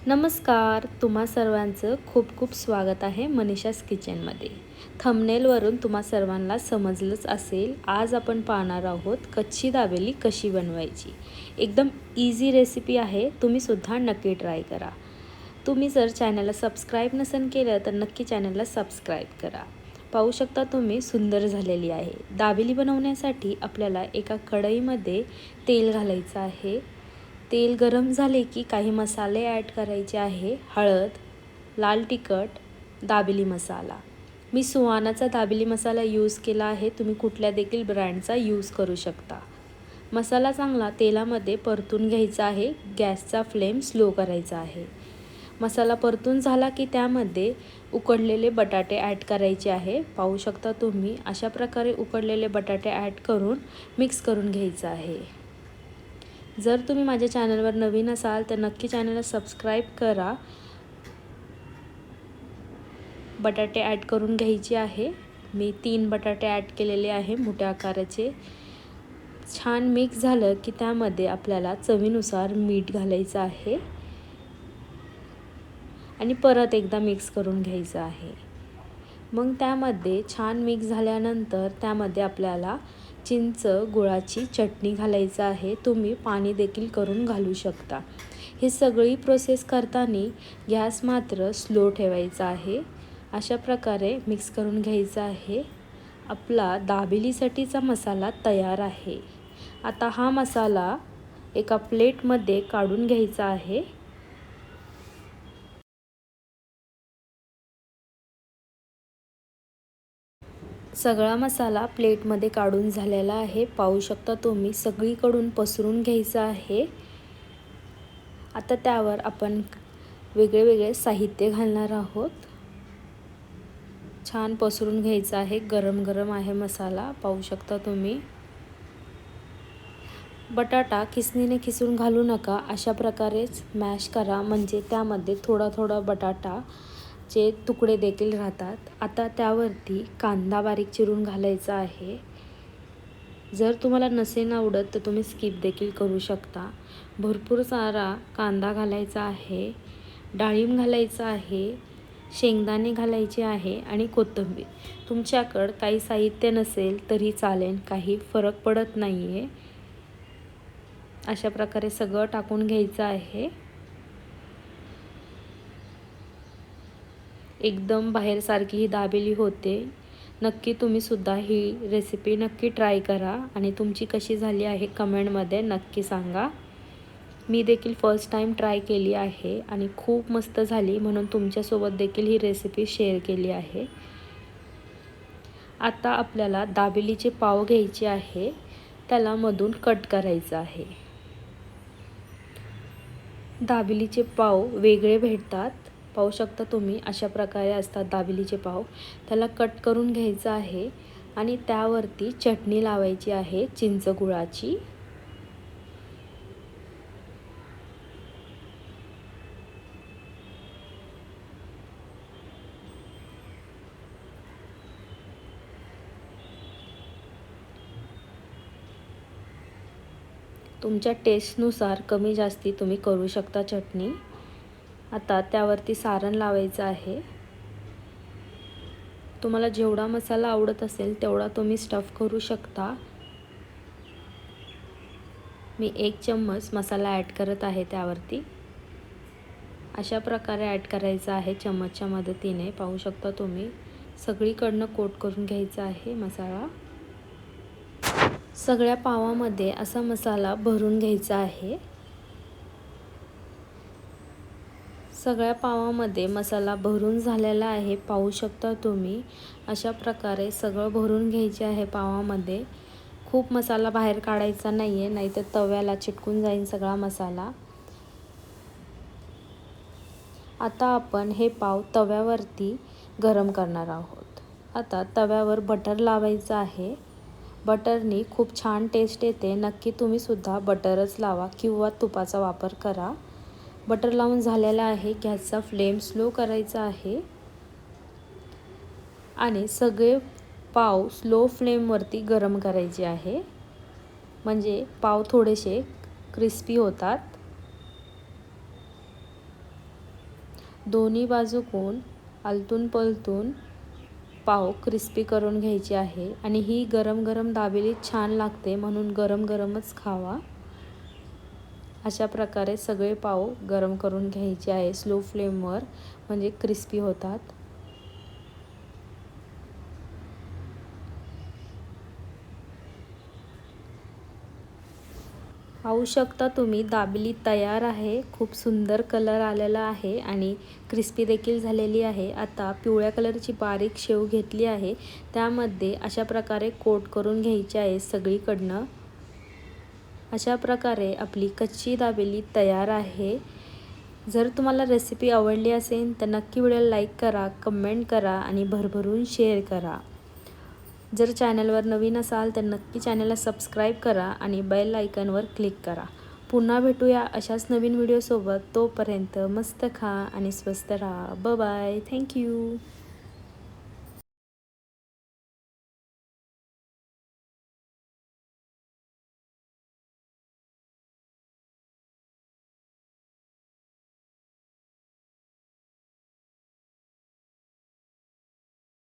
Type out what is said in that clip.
नमस्कार, तुम्हा सर्वांचं खूप खूप स्वागत आहे मनीषाज किचनमध्ये. थंबनेलवरून तुम्हा सर्वांना समजलंच असेल, आज आपण पाहणार आहोत कच्ची दाबेली कशी बनवायची. एकदम इझी रेसिपी आहे, तुम्हीसुद्धा नक्की ट्राय करा. तुम्ही जर चॅनलला सबस्क्राईब नसेल केलं तर नक्की चॅनलला सबस्क्राईब करा. पाहू शकता तुम्ही सुंदर झालेली आहे. दाबेली बनवण्यासाठी आपल्याला एका कढईमध्ये तेल घालायचं आहे. तेल गरम झाले की काही मसाले ॲड करायचे आहे. हळद, लाल तिखट, दाबेली मसाला. मी सुहानाचा दाबेली मसाला यूज केला आहे. तुम्ही कुठल्या देखील ब्रँडचा यूज करू शकता. मसाला चांगला तेलामध्ये परतून घ्यायचा आहे. गॅसचा फ्लेम स्लो करायचा आहे. मसाला परतून झाला की त्यामध्ये उकडलेले बटाटे ॲड करायचे आहे. पाहू शकता तुम्ही अशा प्रकारे उकडलेले बटाटे ॲड करून मिक्स करून घ्यायचं आहे. जर तुम्ही माझ्या चॅनलवर नवीन असाल तर नक्की चॅनलला सबस्क्राईब करा. बटाटे ॲड करून घ्यायचे आहे. मी 3 बटाटे ॲड केलेले आहे मोठ्या आकाराचे. छान मिक्स झालं की त्यामध्ये आपल्याला चवीनुसार मीठ घालायचं आहे आणि परत एकदा मिक्स करून घ्यायचं आहे. मग त्यामध्ये छान मिक्स झाल्यानंतर त्यामध्ये आपल्याला चिंच गुळाची चटणी घालायचं आहे. तुम्ही पाणी देखील करून घालू शकता. हे सगळी प्रोसेस करताना गॅस मात्र स्लो ठेवायचा आहे. अशा प्रकारे मिक्स करून घ्यायचा आहे. आपला दाबेलीसाठीचा मसाला तयार आहे. आता हा मसाला एका प्लेटमध्ये काढून घ्यायचा आहे. सगळा मसाला प्लेटमध्ये काढून झालेला आहे. पाहू शकता तुम्ही सगळीकडून पसरून घ्यायचा आहे. आता त्यावर आपण वेगळे साहित्य घालणार आहोत. छान पसरून घ्यायचा आहे. गरम गरम आहे मसाला. पाहू शकता तुम्ही. बटाटा खिसणीने खिसून घालू नका. अशा प्रकारेच मॅश करा, म्हणजे त्यामध्ये थोडा बटाटा चे तुकडे देखील राहतात. आता त्यावरती कांदा बारीक चिरून घालायचा आहे. जर तुम्हाला नसेल आवडत तर तुम्ही स्किप देखील करू शकता. भरपूर सारा कांदा घालायचा आहे. डाळिंब घालायचा आहे. शेंगदाणे घालायचे आहे आणि कोथिंबीर. तुमच्याकडं काही साहित्य नसेल तरी चालेल, काही फरक पडत नाही आहे. अशा प्रकारे सगळं टाकून घ्यायचं आहे. एकदम बाहेरसारखी ही दाबेली होते. नक्की तुम्हीसुद्धा ही रेसिपी नक्की ट्राय करा आणि तुमची कशी झाली आहे कमेंटमध्ये नक्की सांगा. मी देखील फर्स्ट टाईम ट्राय केली आहे आणि खूप मस्त झाली, म्हणून तुमच्यासोबत देखील ही रेसिपी शेअर केली आहे. आता आपल्याला दाबेलीचे पाव घ्यायचे आहे. त्याला मधून कट करायचं आहे. दाबेलीचे पाव वेगळे भेटतात. पाहू शकता तुम्ही अशा प्रकारे असतात दाबेलीचे पाव. त्याला कट करून घ्यायचं आहे आणि त्यावरती चटणी लावायची आहे चिंच गुळाची. तुमच्या टेस्टनुसार कमी जास्ती तुम्ही करू शकता चटणी. आता त्यावरती सारण लावायचं आहे. तुम्हाला जेवढा मसाला आवडत असेल तेवढा तुम्ही स्टफ करू शकता. मी 1 चम्मच मसाला ॲड करत आहे त्यावरती. अशा प्रकारे ॲड करायचा आहे चम्मचच्या मदतीने. पाहू शकता तुम्ही सगळीकडनं कोट करून घ्यायचा आहे मसाला. सगळ्या पावामध्ये असा मसाला भरून घ्यायचा आहे. सगळ्या पावामध्ये मसाला भरून झालेला आहे. पाहू शकता तुम्ही अशा प्रकारे सगळं भरून घ्यायचे आहे पावामध्ये. खूप मसाला बाहेर काढायचा नाही आहे, नाहीतर तव्याला चिटकून जाईल सगळा मसाला. आता आपण हे पाव तव्यावरती गरम करणार आहोत. आता तव्यावर बटर लावायचं आहे. बटरनी खूप छान टेस्ट येते. नक्की तुम्हीसुद्धा बटरच लावा किंवा तुपाचा वापर करा. बटर लावून झालेला आहे. गॅसचा फ्लेम स्लो करायचा आहे आणि सगळे पाव स्लो फ्लेमवरती गरम करायचे आहे, म्हणजे पाव थोडेसे क्रिस्पी होतात. दोन्ही बाजूकून आलतून पलतून पाव क्रिस्पी करून घ्यायची आहे आणि ही गरम गरम दाबेली छान लागते, म्हणून गरम गरमच खावा. अशा प्रकारे सगळे पाव गरम करून घ्यायचे आहे स्लो फ्लेमवर, म्हणजे क्रिस्पी होतात. पाहू शकता तुम्ही दाबेली तयार आहे. खूप सुंदर कलर आलेला आहे आणि क्रिस्पी देखील झालेली आहे. आता पिवळ्या कलरची बारीक शेव घेतली आहे, त्यामध्ये अशा प्रकारे कोट करून घ्यायची आहे सगळीकडनं. अशा प्रकारे आपली कच्ची दाबेली तयार आहे. जर तुम्हाला रेसिपी आवडली असेल तर नक्की व्हिडिओला लाईक करा, कमेंट करा आणि भरभरून शेअर करा. जर चॅनलवर नवीन असाल तर नक्की चॅनलला सबस्क्राईब करा आणि बेल आयकॉनवर क्लिक करा. पुन्हा भेटूया अशाच नवीन व्हिडिओसोबत. तोपर्यंत मस्त खा आणि स्वस्त राहा. Bye bye. थँक्यू.